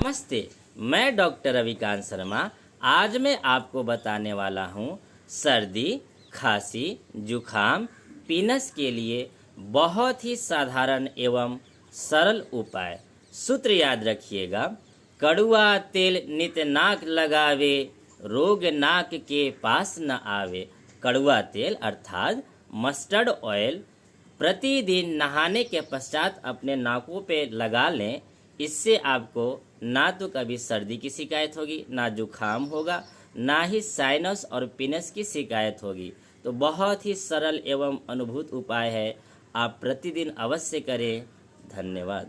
नमस्ते। मैं डॉक्टर रविकांत शर्मा। आज मैं आपको बताने वाला हूँ सर्दी, खांसी, जुखाम, पीनस के लिए बहुत ही साधारण एवं सरल उपाय। सूत्र याद रखिएगा। कड़ुआ तेल नित नाक लगावे, रोग नाक के पास न आवे। कड़ुआ तेल अर्थात मस्टर्ड ऑयल प्रतिदिन नहाने के पश्चात अपने नाकों पे लगा लें। इससे आपको ना तो कभी सर्दी की शिकायत होगी, ना जुखाम होगा, ना ही साइनस और पिनस की शिकायत होगी। तो बहुत ही सरल एवं अनुभूत उपाय है। आप प्रतिदिन अवश्य करें। धन्यवाद।